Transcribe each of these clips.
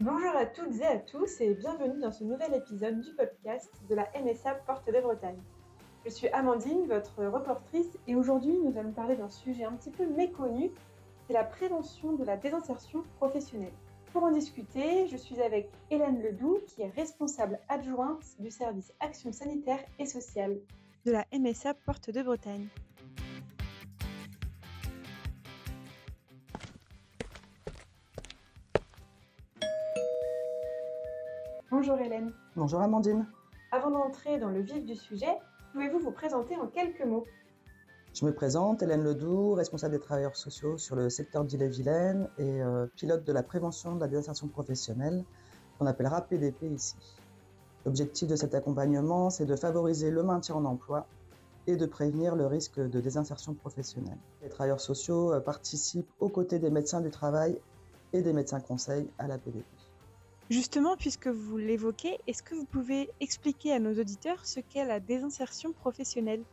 Bonjour à toutes et à tous et bienvenue dans ce nouvel épisode du podcast de la MSA Porte de Bretagne. Je suis Amandine, votre reportrice, et aujourd'hui nous allons parler d'un sujet un petit peu méconnu, c'est la prévention de la désinsertion professionnelle. Pour en discuter, je suis avec Hélène Ledoux, qui est responsable adjointe du service Action sanitaire et sociale de la MSA Porte de Bretagne. Bonjour Hélène. Bonjour Amandine. Avant d'entrer dans le vif du sujet, pouvez-vous vous présenter en quelques mots ? Je me présente, Hélène Ledoux, responsable des travailleurs sociaux sur le secteur d'Ille-et-Vilaine et pilote de la prévention de la désinsertion professionnelle, qu'on appellera PDP ici. L'objectif de cet accompagnement, c'est de favoriser le maintien en emploi et de prévenir le risque de désinsertion professionnelle. Les travailleurs sociaux participent aux côtés des médecins du travail et des médecins conseils à la PDP. Justement, puisque vous l'évoquez, est-ce que vous pouvez expliquer à nos auditeurs ce qu'est la désinsertion professionnelle ?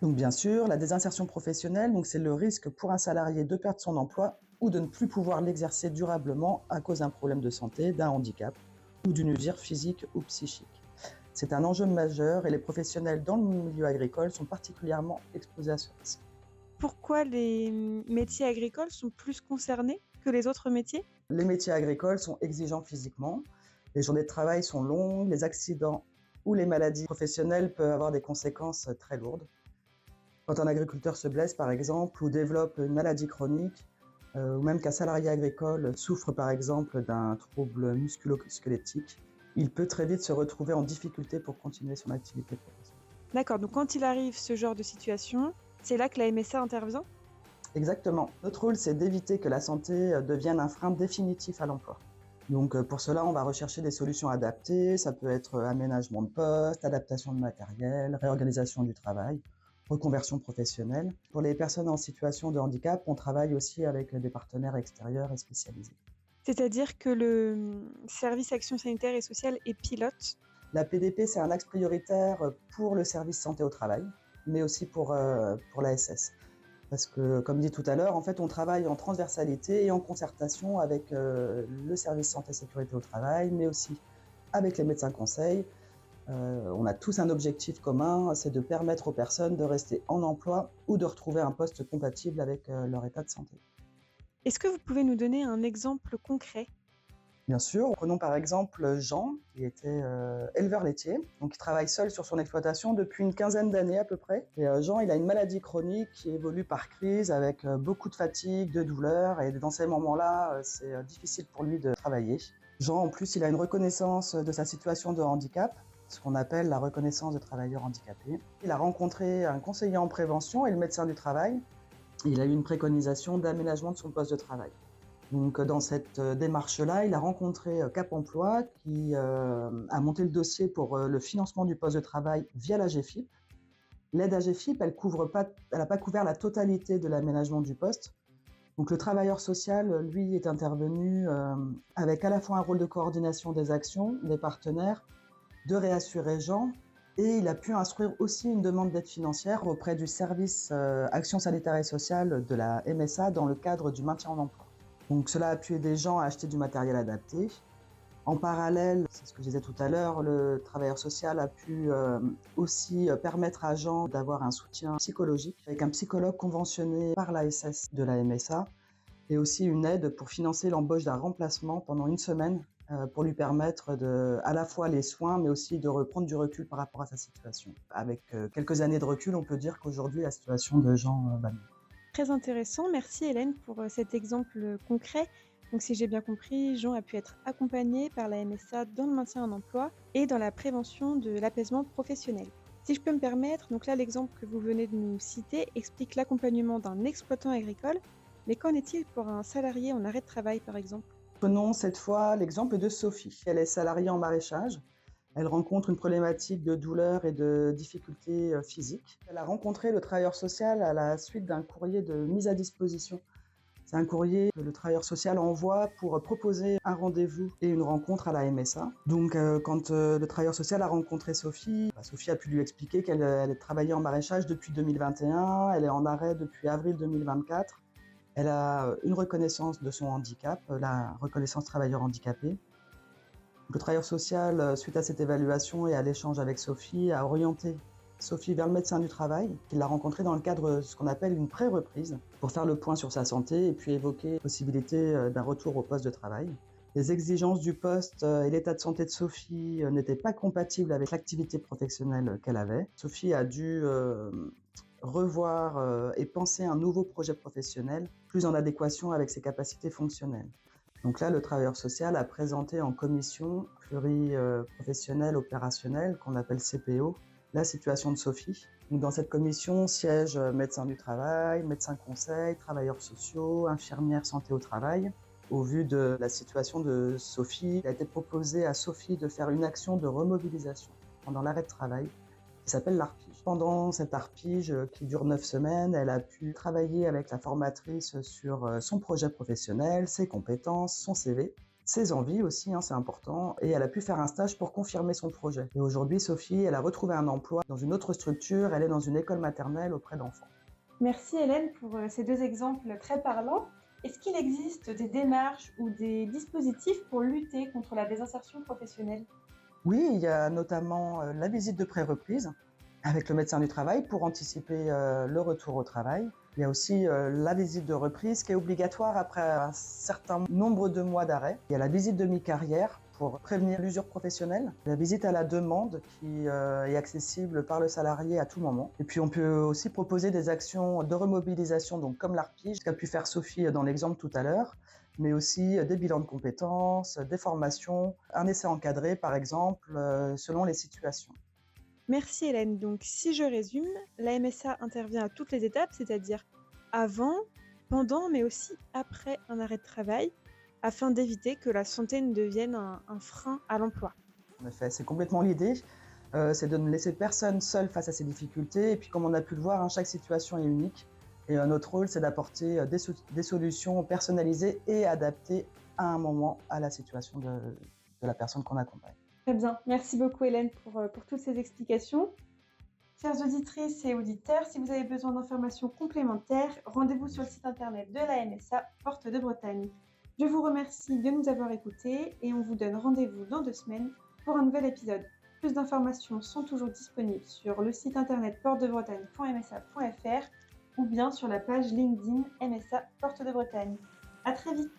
Donc bien sûr, la désinsertion professionnelle, c'est le risque pour un salarié de perdre son emploi ou de ne plus pouvoir l'exercer durablement à cause d'un problème de santé, d'un handicap ou d'une usure physique ou psychique. C'est un enjeu majeur et les professionnels dans le milieu agricole sont particulièrement exposés à ce risque. Pourquoi les métiers agricoles sont plus concernés que les autres métiers ? Les métiers agricoles sont exigeants physiquement, les journées de travail sont longues, les accidents ou les maladies professionnelles peuvent avoir des conséquences très lourdes. Quand un agriculteur se blesse par exemple ou développe une maladie chronique, ou même qu'un salarié agricole souffre par exemple d'un trouble musculo-squelettique, il peut très vite se retrouver en difficulté pour continuer son activité professionnelle. D'accord, donc quand il arrive ce genre de situation, c'est là que la MSA intervient ? Exactement. Notre rôle, c'est d'éviter que la santé devienne un frein définitif à l'emploi. Donc pour cela, on va rechercher des solutions adaptées. Ça peut être aménagement de poste, adaptation de matériel, réorganisation du travail, reconversion professionnelle. Pour les personnes en situation de handicap, on travaille aussi avec des partenaires extérieurs et spécialisés. C'est-à-dire que le service Action sanitaire et sociale est pilote ? La PDP, c'est un axe prioritaire pour le service santé au travail, mais aussi pour l'ASS. Parce que, comme dit tout à l'heure, en fait, on travaille en transversalité et en concertation avec le service santé et sécurité au travail, mais aussi avec les médecins conseils. On a tous un objectif commun, c'est de permettre aux personnes de rester en emploi ou de retrouver un poste compatible avec leur état de santé. Est-ce que vous pouvez nous donner un exemple concret ? Bien sûr, prenons par exemple Jean, qui était éleveur laitier, donc il travaille seul sur son exploitation depuis une quinzaine d'années à peu près. Et Jean, il a une maladie chronique qui évolue par crise avec beaucoup de fatigue, de douleur, et dans ces moments-là, c'est difficile pour lui de travailler. Jean, en plus, il a une reconnaissance de sa situation de handicap, ce qu'on appelle la reconnaissance de travailleur handicapé. Il a rencontré un conseiller en prévention et le médecin du travail. Il a eu une préconisation d'aménagement de son poste de travail. Donc, dans cette démarche-là, il a rencontré Cap Emploi qui a monté le dossier pour le financement du poste de travail via l'AGEFIP. L'aide AGEFIP, elle n'a pas couvert la totalité de l'aménagement du poste. Donc, le travailleur social, lui, est intervenu avec à la fois un rôle de coordination des actions, des partenaires, de réassurer Jean, et il a pu instruire aussi une demande d'aide financière auprès du service Action sanitaire et sociale de la MSA dans le cadre du maintien en emploi. Donc cela a pu aider Jean à acheter du matériel adapté. En parallèle, c'est ce que je disais tout à l'heure, le travailleur social a pu aussi permettre à Jean d'avoir un soutien psychologique avec un psychologue conventionné par l'ASS de la MSA et aussi une aide pour financer l'embauche d'un remplacement pendant une semaine pour lui permettre à la fois les soins mais aussi de reprendre du recul par rapport à sa situation. Avec quelques années de recul, on peut dire qu'aujourd'hui la situation de Jean va mieux. Très intéressant, merci Hélène pour cet exemple concret. Donc si j'ai bien compris, Jean a pu être accompagné par la MSA dans le maintien en emploi et dans la prévention de l'apaisement professionnel. Si je peux me permettre, donc là l'exemple que vous venez de nous citer explique l'accompagnement d'un exploitant agricole, mais qu'en est-il pour un salarié en arrêt de travail par exemple ? Prenons cette fois l'exemple de Sophie. Elle est salariée en maraîchage. Elle rencontre une problématique de douleur et de difficultés physiques. Elle a rencontré le travailleur social à la suite d'un courrier de mise à disposition. C'est un courrier que le travailleur social envoie pour proposer un rendez-vous et une rencontre à la MSA. Donc quand le travailleur social a rencontré Sophie, Sophie a pu lui expliquer qu'elle travaillait en maraîchage depuis 2021, elle est en arrêt depuis avril 2024. Elle a une reconnaissance de son handicap, la reconnaissance travailleur handicapé. Le travailleur social, suite à cette évaluation et à l'échange avec Sophie, a orienté Sophie vers le médecin du travail, qu'il a rencontré dans le cadre de ce qu'on appelle une pré-reprise, pour faire le point sur sa santé et puis évoquer la possibilité d'un retour au poste de travail. Les exigences du poste et l'état de santé de Sophie n'étaient pas compatibles avec l'activité professionnelle qu'elle avait. Sophie a dû revoir et penser un nouveau projet professionnel plus en adéquation avec ses capacités fonctionnelles. Donc là, le travailleur social a présenté en commission pluriprofessionnelle opérationnelle, qu'on appelle CPO, la situation de Sophie. Donc dans cette commission siègent médecins du travail, médecins conseils, travailleurs sociaux, infirmières santé au travail. Au vu de la situation de Sophie, il a été proposé à Sophie de faire une action de remobilisation pendant l'arrêt de travail qui s'appelle l'ARPIGE. Pendant cette ARPIGE qui dure 9 semaines, elle a pu travailler avec la formatrice sur son projet professionnel, ses compétences, son CV, ses envies aussi, c'est important, et elle a pu faire un stage pour confirmer son projet. Et aujourd'hui, Sophie, elle a retrouvé un emploi dans une autre structure, elle est dans une école maternelle auprès d'enfants. Merci Hélène pour ces deux exemples très parlants. Est-ce qu'il existe des démarches ou des dispositifs pour lutter contre la désinsertion professionnelle ? Oui, il y a notamment la visite de pré-reprise avec le médecin du travail pour anticiper le retour au travail. Il y a aussi la visite de reprise qui est obligatoire après un certain nombre de mois d'arrêt. Il y a la visite de mi-carrière pour prévenir l'usure professionnelle. La visite à la demande qui est accessible par le salarié à tout moment. Et puis on peut aussi proposer des actions de remobilisation, donc comme l'ARPIGE, ce qu'a pu faire Sophie dans l'exemple tout à l'heure, mais aussi des bilans de compétences, des formations, un essai encadré par exemple, selon les situations. Merci Hélène. Donc si je résume, la MSA intervient à toutes les étapes, c'est-à-dire avant, pendant, mais aussi après un arrêt de travail, afin d'éviter que la santé ne devienne un frein à l'emploi. En effet, c'est complètement l'idée. C'est de ne laisser personne seul face à ces difficultés. Et puis comme on a pu le voir, chaque situation est unique. Et notre rôle, c'est d'apporter des solutions personnalisées et adaptées à un moment à la situation de la personne qu'on accompagne. Très bien. Merci beaucoup Hélène pour toutes ces explications. Chères auditrices et auditeurs, si vous avez besoin d'informations complémentaires, rendez-vous sur le site internet de la MSA Porte de Bretagne. Je vous remercie de nous avoir écoutés et on vous donne rendez-vous dans 2 semaines pour un nouvel épisode. Plus d'informations sont toujours disponibles sur le site internet portedebretagne.msa.fr ou bien sur la page LinkedIn MSA Porte de Bretagne. À très vite!